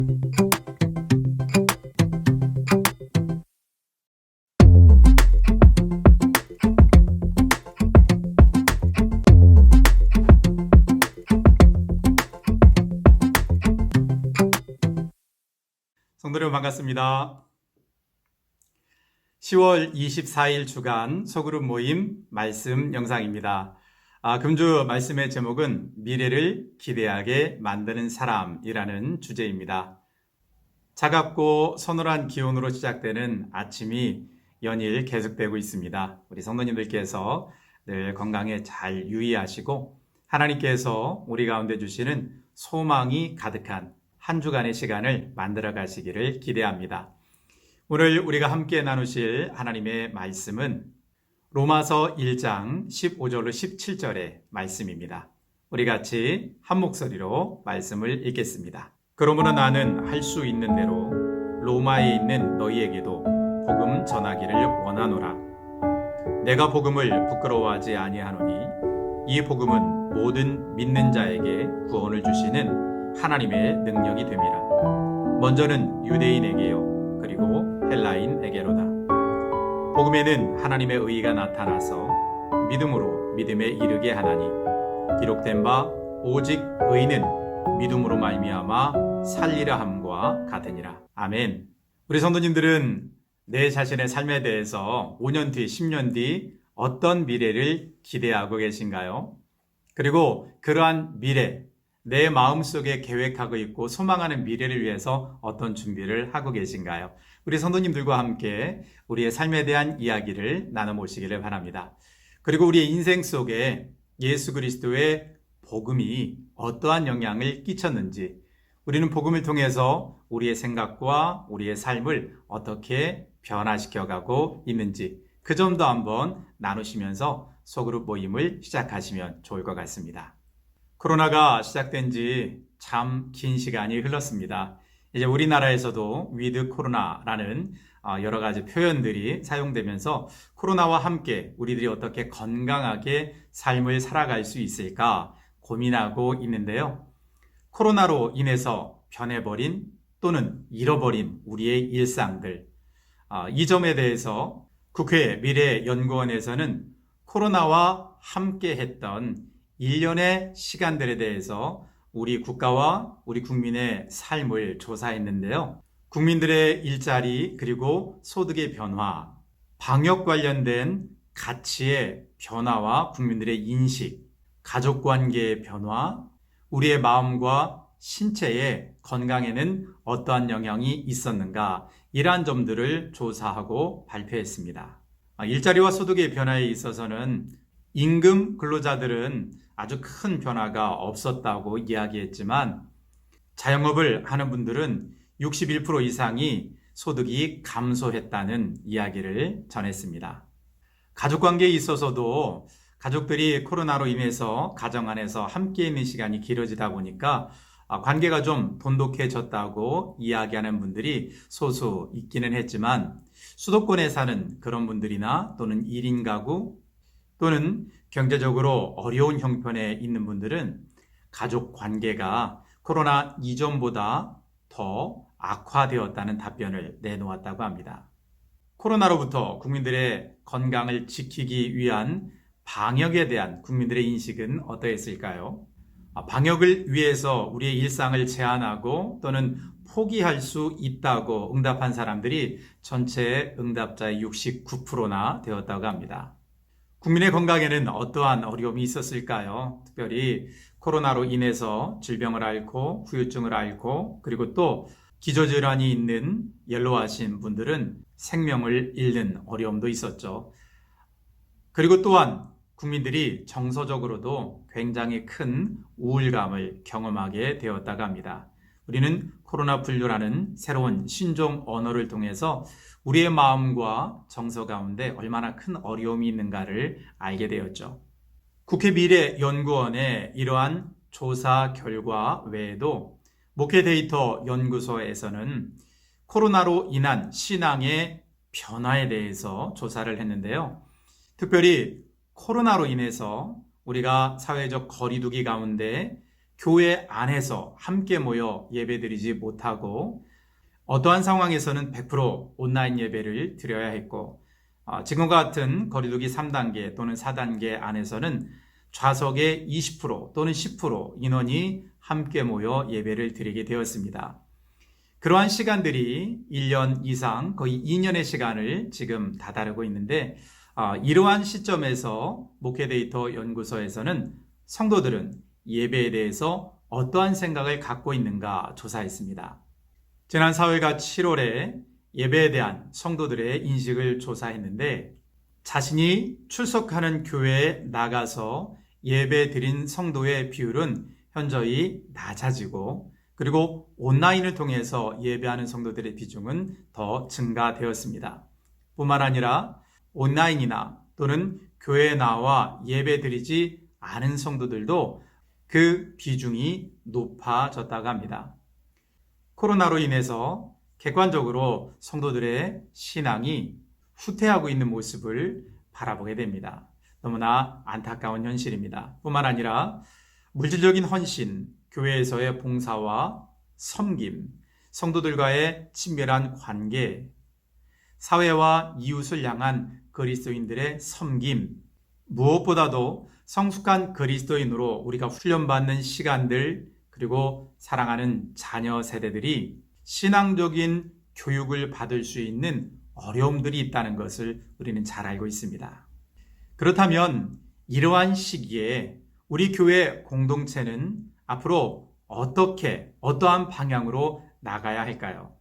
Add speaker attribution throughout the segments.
Speaker 1: 성도 여러분 반갑습니다. 10월 24일 주간 소그룹 모임 말씀 영상입니다. 금주 말씀의 제목은 미래를 기대하게 만드는 사람이라는 주제입니다. 차갑고 서늘한 기온으로 시작되는 아침이 연일 계속되고 있습니다. 우리 성도님들께서 늘 건강에 잘 유의하시고 하나님께서 우리 가운데 주시는 소망이 가득한 한 주간의 시간을 만들어 가시기를 기대합니다. 오늘 우리가 함께 나누실 하나님의 말씀은 로마서 1장 15절로 17절의 말씀입니다. 우리 같이 한 목소리로 말씀을 읽겠습니다. 그러므로 나는 할 수 있는 대로 로마에 있는 너희에게도 복음 전하기를 원하노라. 내가 복음을 부끄러워하지 아니하노니 이 복음은 모든 믿는 자에게 구원을 주시는 하나님의 능력이 됨이라. 먼저는 유대인에게요 그리고 헬라인에게로다. 복음에는 하나님의 의가 나타나서 믿음으로 믿음에 이르게 하나니 기록된 바 오직 의는 믿음으로 말미암아 살리라 함과 같으니라. 아멘. 우리 성도님들은 내 자신의 삶에 대해서 5년 뒤, 10년 뒤 어떤 미래를 기대하고 계신가요? 그리고 그러한 미래, 내 마음속에 계획하고 있고 소망하는 미래를 위해서 어떤 준비를 하고 계신가요? 우리 성도님들과 함께 우리의 삶에 대한 이야기를 나눠보시기를 바랍니다. 그리고 우리의 인생 속에 예수 그리스도의 복음이 어떠한 영향을 끼쳤는지, 우리는 복음을 통해서 우리의 생각과 우리의 삶을 어떻게 변화시켜가고 있는지 그 점도 한번 나누시면서 소그룹 모임을 시작하시면 좋을 것 같습니다. 코로나가 시작된 지 참 긴 시간이 흘렀습니다. 이제 우리나라에서도 위드 코로나라는 여러 가지 표현들이 사용되면서 코로나와 함께 우리들이 어떻게 건강하게 삶을 살아갈 수 있을까 고민하고 있는데요. 코로나로 인해서 변해버린 또는 잃어버린 우리의 일상들, 이 점에 대해서 국회 미래연구원에서는 코로나와 함께 했던 일련의 시간들에 대해서 우리 국가와 우리 국민의 삶을 조사했는데요. 국민들의 일자리 그리고 소득의 변화, 방역 관련된 가치의 변화와 국민들의 인식, 가족관계의 변화, 우리의 마음과 신체의 건강에는 어떠한 영향이 있었는가, 이러한 점들을 조사하고 발표했습니다. 일자리와 소득의 변화에 있어서는 임금 근로자들은 아주 큰 변화가 없었다고 이야기했지만 자영업을 하는 분들은 61% 이상이 소득이 감소했다는 이야기를 전했습니다. 가족관계에 있어서도 가족들이 코로나로 인해서 가정 안에서 함께 있는 시간이 길어지다 보니까 관계가 좀 돈독해졌다고 이야기하는 분들이 소수 있기는 했지만 수도권에 사는 그런 분들이나 또는 1인 가구 또는 경제적으로 어려운 형편에 있는 분들은 가족 관계가 코로나 이전보다 더 악화되었다는 답변을 내놓았다고 합니다. 코로나로부터 국민들의 건강을 지키기 위한 방역에 대한 국민들의 인식은 어떠했을까요? 방역을 위해서 우리의 일상을 제한하고 또는 포기할 수 있다고 응답한 사람들이 전체 응답자의 69%나 되었다고 합니다. 국민의 건강에는 어떠한 어려움이 있었을까요? 특별히 코로나로 인해서 질병을 앓고 후유증을 앓고 그리고 또 기저질환이 있는 연로하신 분들은 생명을 잃는 어려움도 있었죠. 그리고 또한 국민들이 정서적으로도 굉장히 큰 우울감을 경험하게 되었다고 합니다. 우리는 코로나 분류라는 새로운 신종 언어를 통해서 우리의 마음과 정서 가운데 얼마나 큰 어려움이 있는가를 알게 되었죠. 국회 미래연구원의 이러한 조사 결과 외에도 목회 데이터 연구소에서는 코로나로 인한 신앙의 변화에 대해서 조사를 했는데요. 특별히 코로나로 인해서 우리가 사회적 거리두기 가운데 교회 안에서 함께 모여 예배드리지 못하고 어떠한 상황에서는 100% 온라인 예배를 드려야 했고 지금과 같은 거리두기 3단계 또는 4단계 안에서는 좌석의 20% 또는 10% 인원이 함께 모여 예배를 드리게 되었습니다. 그러한 시간들이 1년 이상 거의 2년의 시간을 지금 다다르고 있는데 이러한 시점에서 목회데이터 연구소에서는 성도들은 예배에 대해서 어떠한 생각을 갖고 있는가 조사했습니다. 지난 4월과 7월에 예배에 대한 성도들의 인식을 조사했는데 자신이 출석하는 교회에 나가서 예배 드린 성도의 비율은 현저히 낮아지고 그리고 온라인을 통해서 예배하는 성도들의 비중은 더 증가되었습니다. 뿐만 아니라 온라인이나 또는 교회에 나와 예배 드리지 않은 성도들도 그 비중이 높아졌다고 합니다. 코로나로 인해서 객관적으로 성도들의 신앙이 후퇴하고 있는 모습을 바라보게 됩니다. 너무나 안타까운 현실입니다. 뿐만 아니라 물질적인 헌신, 교회에서의 봉사와 섬김, 성도들과의 친밀한 관계, 사회와 이웃을 향한 그리스도인들의 섬김, 무엇보다도 성숙한 그리스도인으로 우리가 훈련받는 시간들, 그리고 사랑하는 자녀 세대들이 신앙적인 교육을 받을 수 있는 어려움들이 있다는 것을 우리는 잘 알고 있습니다. 그렇다면 이러한 시기에 우리 교회 공동체는 앞으로 어떠한 방향으로 나가야 할까요?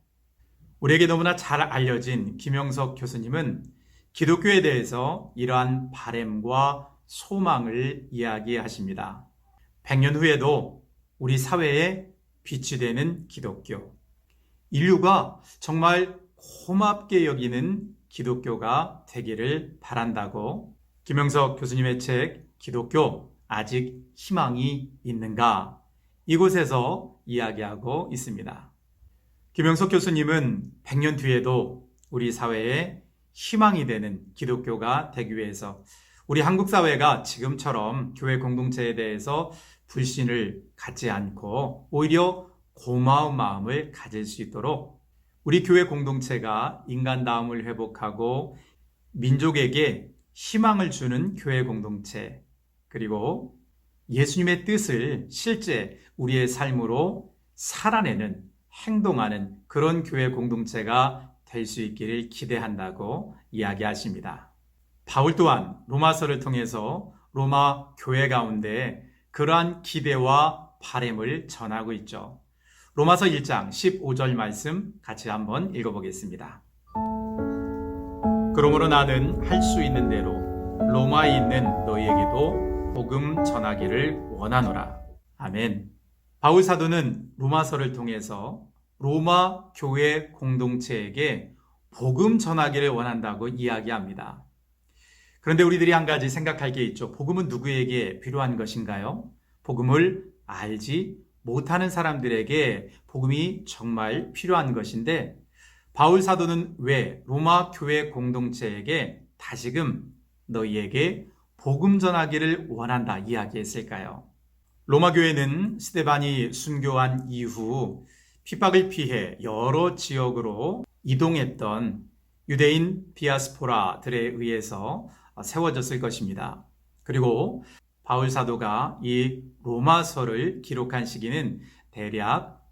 Speaker 1: 우리에게 너무나 잘 알려진 김영석 교수님은 기독교에 대해서 이러한 바램과 소망을 이야기하십니다. 100년 후에도 우리 사회에 빛이 되는 기독교, 인류가 정말 고맙게 여기는 기독교가 되기를 바란다고 김영석 교수님의 책 기독교 아직 희망이 있는가? 이곳에서 이야기하고 있습니다. 김영석 교수님은 100년 뒤에도 우리 사회에 희망이 되는 기독교가 되기 위해서 우리 한국 사회가 지금처럼 교회 공동체에 대해서 불신을 갖지 않고 오히려 고마운 마음을 가질 수 있도록 우리 교회 공동체가 인간다움을 회복하고 민족에게 희망을 주는 교회 공동체, 그리고 예수님의 뜻을 실제 우리의 삶으로 살아내는, 행동하는 그런 교회 공동체가 될 수 있기를 기대한다고 이야기하십니다. 바울 또한 로마서를 통해서 로마 교회 가운데 그러한 기대와 바램을 전하고 있죠. 로마서 1장 15절 말씀 같이 한번 읽어보겠습니다. 그러므로 나는 할 수 있는 대로 로마에 있는 너희에게도 복음 전하기를 원하노라. 아멘. 바울 사도는 로마서를 통해서 로마 교회 공동체에게 복음 전하기를 원한다고 이야기합니다. 그런데 우리들이 한 가지 생각할 게 있죠. 복음은 누구에게 필요한 것인가요? 복음을 알지 못하는 사람들에게 복음이 정말 필요한 것인데 바울 사도는 왜 로마 교회 공동체에게 다시금 너희에게 복음 전하기를 원한다 이야기했을까요? 로마 교회는 스데반이 순교한 이후 핍박을 피해 여러 지역으로 이동했던 유대인 디아스포라들에 의해서 세워졌을 것입니다. 그리고 바울 사도가 이 로마서를 기록한 시기는 대략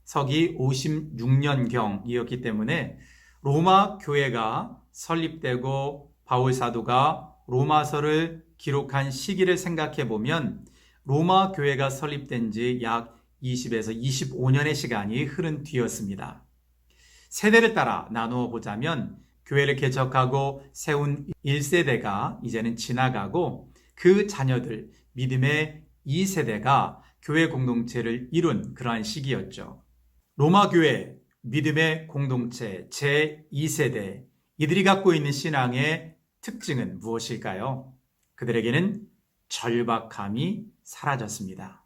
Speaker 1: 서기 56년경이었기 때문에 로마 교회가 설립되고 바울 사도가 로마서를 기록한 시기를 생각해 보면 로마 교회가 설립된 지 약 20에서 25년의 시간이 흐른 뒤였습니다. 세대를 따라 나누어 보자면 교회를 개척하고 세운 1세대가 이제는 지나가고 그 자녀들, 믿음의 2세대가 교회 공동체를 이룬 그러한 시기였죠. 로마 교회, 믿음의 공동체 제2세대, 이들이 갖고 있는 신앙의 특징은 무엇일까요? 그들에게는 절박함이 사라졌습니다.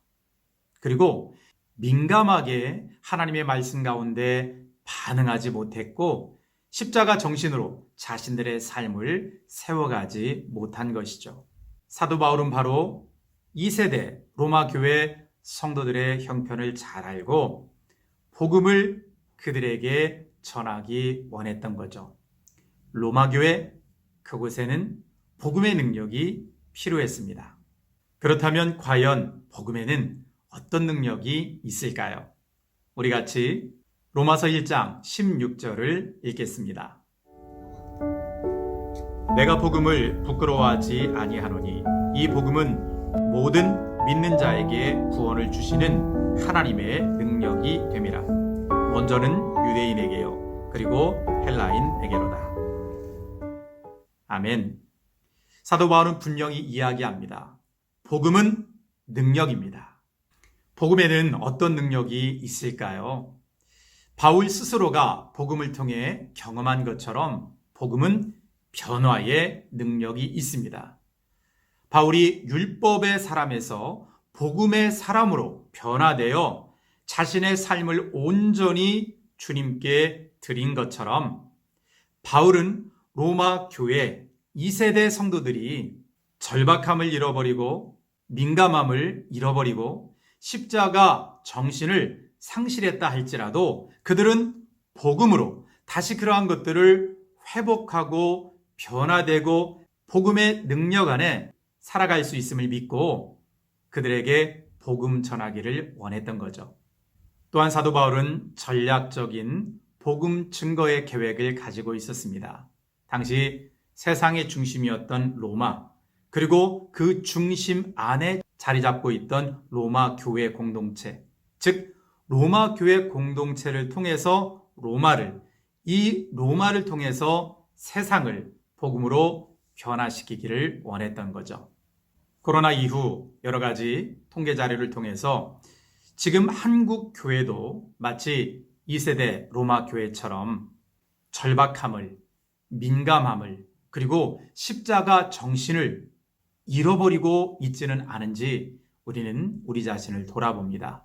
Speaker 1: 그리고 민감하게 하나님의 말씀 가운데 반응하지 못했고 십자가 정신으로 자신들의 삶을 세워가지 못한 것이죠. 사도 바울은 바로 2세대 로마 교회 성도들의 형편을 잘 알고 복음을 그들에게 전하기 원했던 거죠. 로마 교회, 그곳에는 복음의 능력이 필요했습니다. 그렇다면 과연 복음에는 어떤 능력이 있을까요? 우리 같이 로마서 1장 16절을 읽겠습니다. 내가 복음을 부끄러워하지 아니하노니 이 복음은 모든 믿는 자에게 구원을 주시는 하나님의 능력이 됨이라. 먼저는 유대인에게요, 그리고 헬라인에게로다. 아멘. 사도 바울은 분명히 이야기합니다. 복음은 능력입니다. 복음에는 어떤 능력이 있을까요? 바울 스스로가 복음을 통해 경험한 것처럼 복음은 변화의 능력이 있습니다. 바울이 율법의 사람에서 복음의 사람으로 변화되어 자신의 삶을 온전히 주님께 드린 것처럼 바울은 로마 교회 2세대 성도들이 절박함을 잃어버리고 민감함을 잃어버리고 십자가 정신을 상실했다 할지라도 그들은 복음으로 다시 그러한 것들을 회복하고 변화되고 복음의 능력 안에 살아갈 수 있음을 믿고 그들에게 복음 전하기를 원했던 거죠. 또한 사도 바울은 전략적인 복음 증거의 계획을 가지고 있었습니다. 당시 세상의 중심이었던 로마, 그리고 그 중심 안에 자리 잡고 있던 로마 교회 공동체, 즉 로마 교회 공동체를 통해서 이 로마를 통해서 세상을 복음으로 변화시키기를 원했던 거죠. 코로나 이후 여러 가지 통계 자료를 통해서 지금 한국 교회도 마치 2세대 로마 교회처럼 절박함을, 민감함을, 그리고 십자가 정신을 잃어버리고 있지는 않은지 우리는 우리 자신을 돌아봅니다.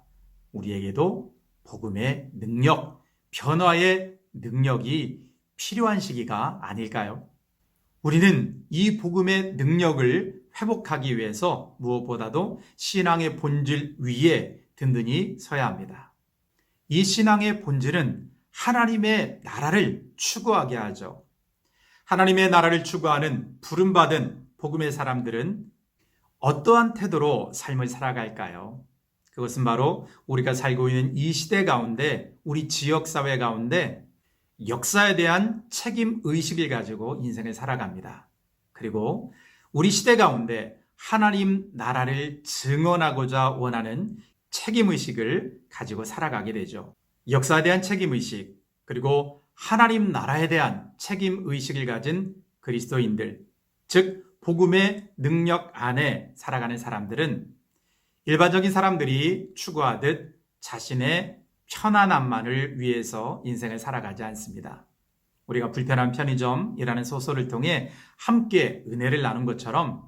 Speaker 1: 우리에게도 복음의 능력, 변화의 능력이 필요한 시기가 아닐까요? 우리는 이 복음의 능력을 회복하기 위해서 무엇보다도 신앙의 본질 위에 든든히 서야 합니다. 이 신앙의 본질은 하나님의 나라를 추구하게 하죠. 하나님의 나라를 추구하는 부름받은 복음의 사람들은 어떠한 태도로 삶을 살아갈까요? 그것은 바로 우리가 살고 있는 이 시대 가운데, 우리 지역사회 가운데 역사에 대한 책임 의식을 가지고 인생을 살아갑니다. 그리고 우리 시대 가운데 하나님 나라를 증언하고자 원하는 책임 의식을 가지고 살아가게 되죠. 역사에 대한 책임 의식, 그리고 하나님 나라에 대한 책임 의식을 가진 그리스도인들, 즉 복음의 능력 안에 살아가는 사람들은 일반적인 사람들이 추구하듯 자신의 편안함만을 위해서 인생을 살아가지 않습니다. 우리가 불편한 편의점이라는 소설을 통해 함께 은혜를 나눈 것처럼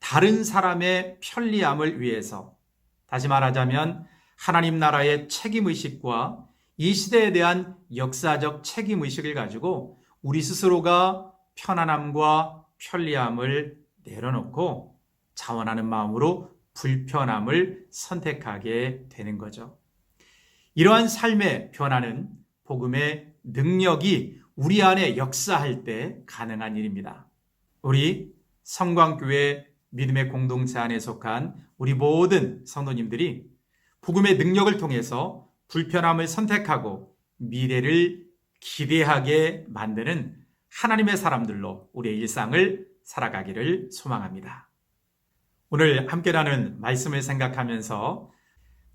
Speaker 1: 다른 사람의 편리함을 위해서, 다시 말하자면 하나님 나라의 책임의식과 이 시대에 대한 역사적 책임의식을 가지고 우리 스스로가 편안함과 편리함을 내려놓고 자원하는 마음으로 불편함을 선택하게 되는 거죠. 이러한 삶의 변화는 복음의 능력이 우리 안에 역사할 때 가능한 일입니다. 우리 성광교회 믿음의 공동체 안에 속한 우리 모든 성도님들이 복음의 능력을 통해서 불편함을 선택하고 미래를 기대하게 만드는 하나님의 사람들로 우리의 일상을 살아가기를 소망합니다. 오늘 함께 나눈 말씀을 생각하면서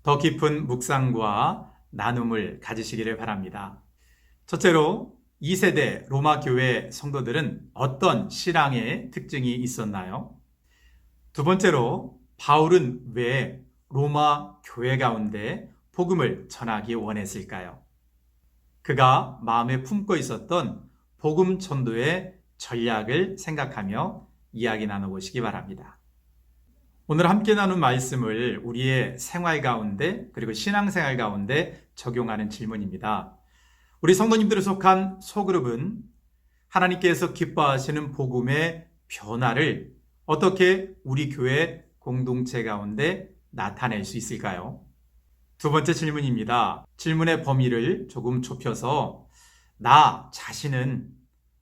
Speaker 1: 더 깊은 묵상과 나눔을 가지시기를 바랍니다. 첫째로 2세대 로마 교회 성도들은 어떤 신앙의 특징이 있었나요? 두 번째로 바울은 왜 로마 교회 가운데 복음을 전하기 원했을까요? 그가 마음에 품고 있었던 복음 전도의 전략을 생각하며 이야기 나눠보시기 바랍니다. 오늘 함께 나눈 말씀을 우리의 생활 가운데 그리고 신앙생활 가운데 적용하는 질문입니다. 우리 성도님들을 속한 소그룹은 하나님께서 기뻐하시는 복음의 변화를 어떻게 우리 교회 공동체 가운데 나타낼 수 있을까요? 두 번째 질문입니다. 질문의 범위를 조금 좁혀서 나 자신은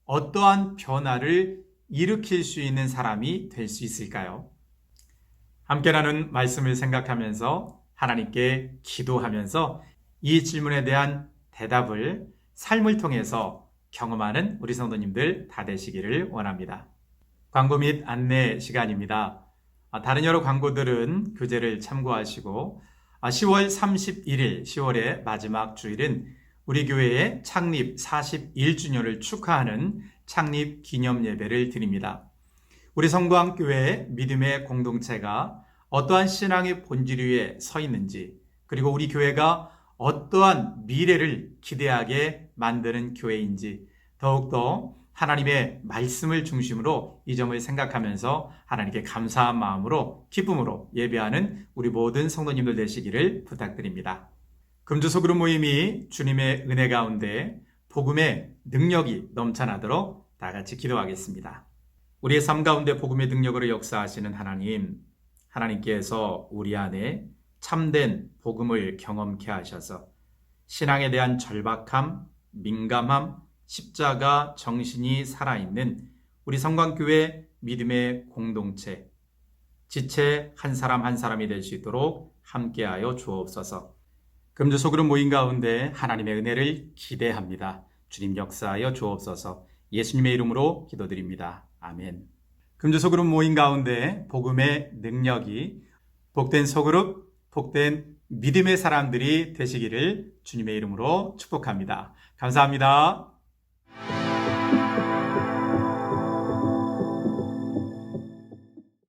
Speaker 1: 어떠한 변화를 일으킬 수 있는 사람이 될 수 있을까요? 함께 나눈 말씀을 생각하면서 하나님께 기도하면서 이 질문에 대한 대답을 삶을 통해서 경험하는 우리 성도님들 다 되시기를 원합니다. 광고 및 안내 시간입니다. 다른 여러 광고들은 교재를 참고하시고 10월 31일 10월의 마지막 주일은 우리 교회의 창립 41주년을 축하하는 창립 기념 예배를 드립니다. 우리 성광교회의 믿음의 공동체가 어떠한 신앙의 본질 위에 서 있는지, 그리고 우리 교회가 어떠한 미래를 기대하게 만드는 교회인지 더욱더 하나님의 말씀을 중심으로 이 점을 생각하면서 하나님께 감사한 마음으로 기쁨으로 예배하는 우리 모든 성도님들 되시기를 부탁드립니다. 금주소그룹 모임이 주님의 은혜 가운데 복음의 능력이 넘쳐나도록 다 같이 기도하겠습니다. 우리의 삶 가운데 복음의 능력으로 역사하시는 하나님, 하나님께서 우리 안에 참된 복음을 경험케 하셔서 신앙에 대한 절박함, 민감함, 십자가 정신이 살아있는 우리 성광교회 믿음의 공동체, 지체 한 사람 한 사람이 될 수 있도록 함께하여 주옵소서. 금주소그룹 모임 가운데 하나님의 은혜를 기대합니다. 주님 역사하여 주옵소서. 예수님의 이름으로 기도드립니다. 아멘. 금주소그룹 모임 가운데 복음의 능력이 복된 소그룹, 복된 믿음의 사람들이 되시기를 주님의 이름으로 축복합니다. 감사합니다.